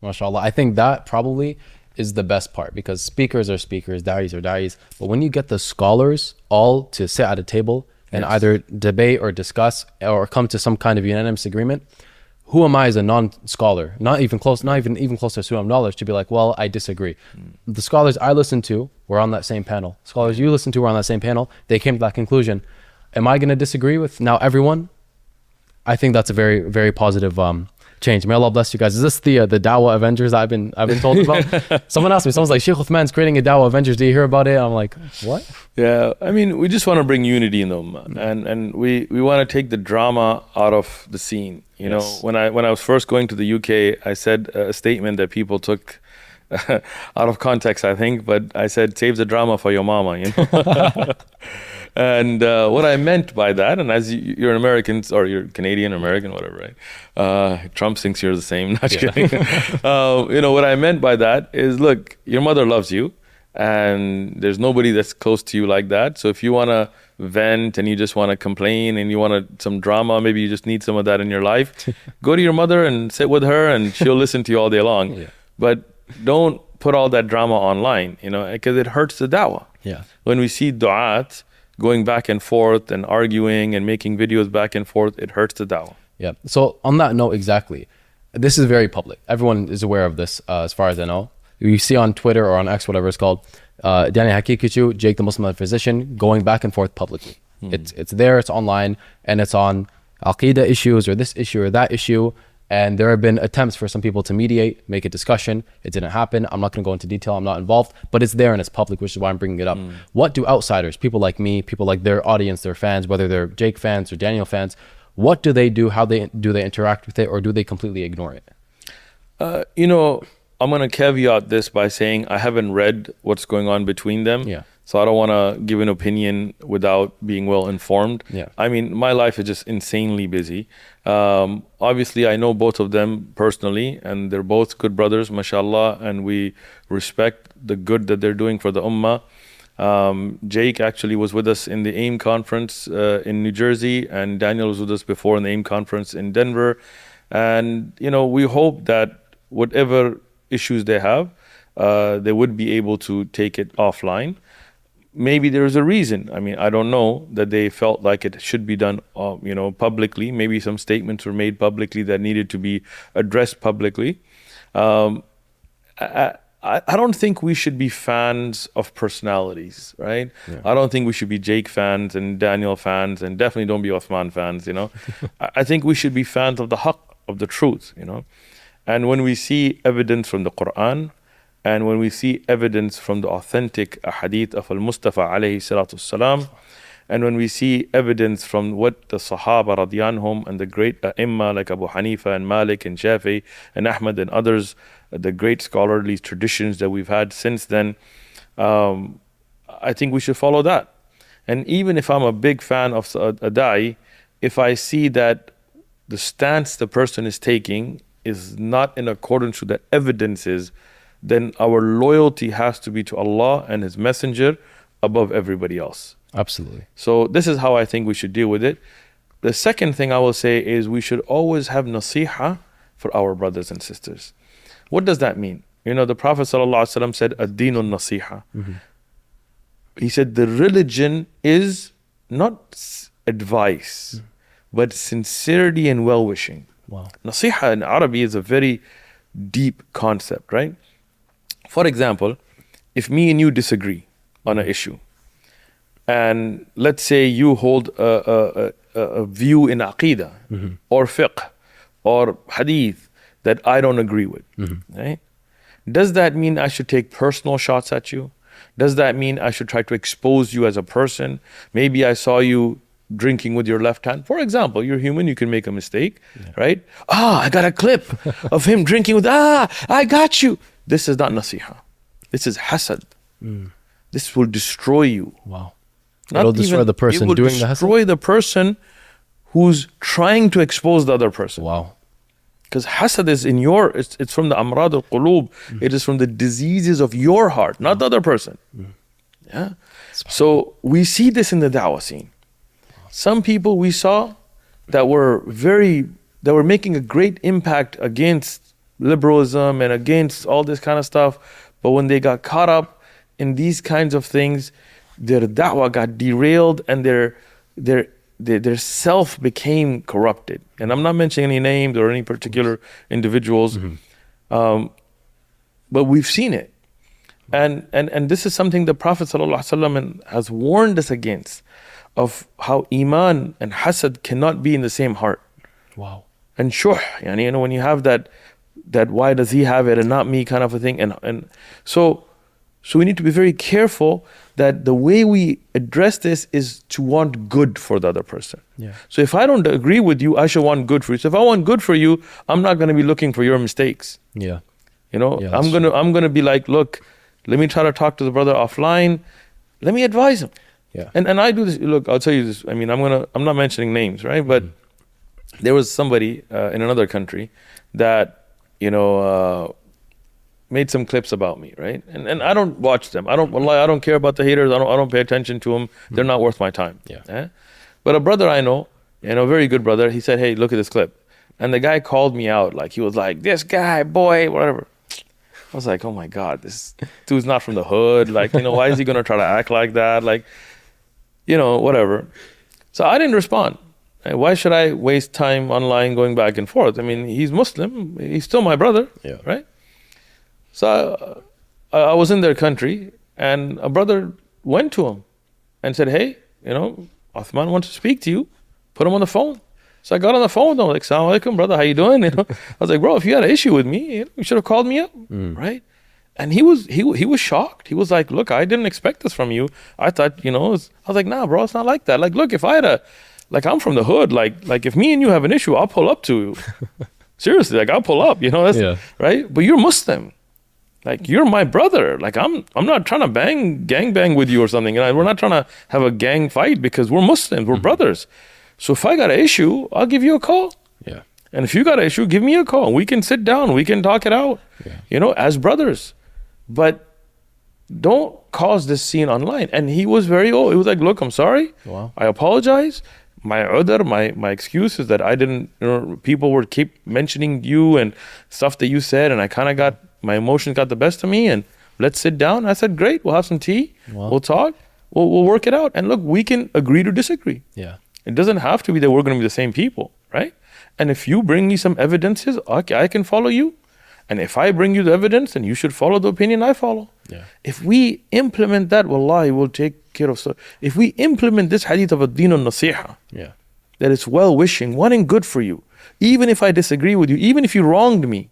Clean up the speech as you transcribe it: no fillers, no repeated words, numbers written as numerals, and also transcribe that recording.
MashaAllah. I think that probably is the best part, because speakers are speakers, da'is are da'is. But when you get the scholars all to sit at a table and either debate or discuss or come to some kind of unanimous agreement, who am I as a non-scholar, not even close to student of knowledge, to be like, well, I disagree. The scholars I listened to were on that same panel. Scholars you listened to were on that same panel. They came to that conclusion. Am I going to disagree with now everyone? I think that's a very, very positive change. May Allah bless you guys. Is this the Dawah Avengers I've been told about? Someone asked me, someone's like, Shaykh Uthman's creating a Dawah Avengers. Do you hear about it? I'm like, what? Yeah, I mean, we just want to bring unity in the ummah, and we want to take the drama out of the scene. You know, when I was first going to the UK, I said a statement that people took out of context, I think, but I said, save the drama for your mama, you know. And what I meant by that, and as you're an American, or you're Canadian, American, whatever, right? Trump thinks you're the same, not kidding. You know, what I meant by that is, look, your mother loves you, and there's nobody that's close to you like that. So if you want to vent and you just want to complain and you want some drama, maybe you just need some of that in your life, go to your mother and sit with her, and she'll listen to you all day long. But don't put all that drama online, you know, because it hurts the da'wah. When we see du'at going back and forth and arguing and making videos back and forth, it hurts the da'wah. So on that note, exactly, this is very public. Everyone is aware of this, as far as I know. You see on Twitter or on X, whatever it's called, Danny Haqiqatjou, Jake the Muslim Metaphysician, going back and forth publicly. It's there, it's online, and it's on Aqidah issues or this issue or that issue. And there have been attempts for some people to mediate, make a discussion. It didn't happen. I'm not going to go into detail. I'm not involved, but it's there and it's public, which is why I'm bringing it up. What do outsiders, people like me, people like their audience, their fans, whether they're Jake fans or Daniel fans, what do they do? How do they interact with it, or do they completely ignore it? You know, I'm going to caveat this by saying I haven't read what's going on between them. So I don't want to give an opinion without being well informed. I mean, my life is just insanely busy. Obviously, I know both of them personally, and they're both good brothers, mashallah, and we respect the good that they're doing for the ummah. Jake actually was with us in the AIM conference in New Jersey, and Daniel was with us before in the AIM conference in Denver. And, you know, we hope that whatever issues they have, they would be able to take it offline. Maybe there's a reason. I mean, I don't know, that they felt like it should be done, you know, publicly. Maybe some statements were made publicly that needed to be addressed publicly. I don't think we should be fans of personalities, right? I don't think we should be Jake fans and Daniel fans, and definitely don't be Uthman fans, you know. I think we should be fans of the haqq, of the truth, you know. And when we see evidence from the Quran, and when we see evidence from the authentic hadith of al-Mustafa alayhi salatu salam, and when we see evidence from what the Sahaba radiyallahu and the great Imma like Abu Hanifa and Malik and Shafi and Ahmad and others, the great scholarly traditions that we've had since then, I think we should follow that. And even if I'm a big fan of a da'i, if I see that the stance the person is taking is not in accordance with the evidences, then our loyalty has to be to Allah and His Messenger above everybody else. Absolutely. So this is how I think we should deal with it. The second thing I will say is we should always have nasiha for our brothers and sisters. What does that mean? You know, the Prophet ﷺ said, ad-deenun nasiha. He said the religion is not advice, but sincerity and well-wishing. Nasiha in Arabic is a very deep concept, right? For example, if me and you disagree on an issue, and let's say you hold a view in aqidah or fiqh or hadith that I don't agree with, right? Does that mean I should take personal shots at you? Does that mean I should try to expose you as a person? Maybe I saw you drinking with your left hand. For example, you're human, you can make a mistake, right? I got a clip of him drinking with, I got you. This is not nasiha. This is hasad. This will destroy you. It'll destroy the person doing the hasad? It will destroy the person who's trying to expose the other person. Because hasad is in it's from the amrad al-qulub. It is from the diseases of your heart, not the other person. So we see this in the da'wah scene. Some people we saw that were making a great impact against liberalism and against all this kind of stuff. But when they got caught up in these kinds of things, their da'wah got derailed and their self became corrupted. And I'm not mentioning any names or any particular individuals, but we've seen it. And this is something the Prophet ﷺ has warned us against, of how iman and hasad cannot be in the same heart. Wow. And shuh, you know, when you have that why does he have it and not me kind of a thing. And so we need to be very careful that the way we address this is to want good for the other person. Yeah. So if I don't agree with you, I should want good for you. So if I want good for you, I'm not going to be looking for your mistakes. Yeah. You know, Yeah, I'm gonna be like, look, let me try to talk to the brother offline. Let me advise him. Yeah. And I do this. Look, I'll tell you this. I mean, I'm not mentioning names, right? But there was somebody in another country that, you know, made some clips about me, right? And I don't watch them. I don't care about the haters. I don't pay attention to them. They're not worth my time. Yeah. But a brother I know, a very good brother, he said, hey, look at this clip. And the guy called me out. Like, he was like, this guy, boy, whatever. I was like, oh my God, this dude's not from the hood. Like, you know, why is he going to try to act like that? Like, you know, whatever. So I didn't respond. Why should I waste time online going back and forth? I mean, he's Muslim. He's still my brother, right? So I was in their country, and a brother went to him and said, hey, you know, Uthman wants to speak to you. Put him on the phone. So I got on the phone with him, like, Assalamu alaikum, brother, how you doing? You know, I was like, bro, if you had an issue with me, you should have called me up, right? And he was shocked. He was like, look, I didn't expect this from you. I thought, you know, I was like, nah, bro, it's not like that. Like, look, if I had like, I'm from the hood. Like if me and you have an issue, I'll pull up to you. Seriously, like, I'll pull up, you know, that's right. But you're Muslim. Like, you're my brother. Like, I'm not trying to gang bang with you or something. We're not trying to have a gang fight because we're Muslims, we're brothers. So if I got an issue, I'll give you a call. Yeah. And if you got an issue, give me a call. We can sit down. We can talk it out, you know, as brothers. But don't cause this scene online. And he was very old. He was like, look, I'm sorry. Wow. I apologize. My excuse is that I didn't, you know, people would keep mentioning you and stuff that you said. And I kind of my emotions got the best of me. And let's sit down. I said, great. We'll have some tea. Wow. We'll talk. We'll work it out. And look, we can agree to disagree. Yeah. It doesn't have to be that we're going to be the same people, right? And if you bring me some evidences, okay, I can follow you. And if I bring you the evidence, then you should follow the opinion I follow. Yeah. If we implement that, wallahi, we'll take care of stuff. If we implement this hadith of ad-din al-nasiha, that it's well-wishing, wanting good for you, even if I disagree with you, even if you wronged me,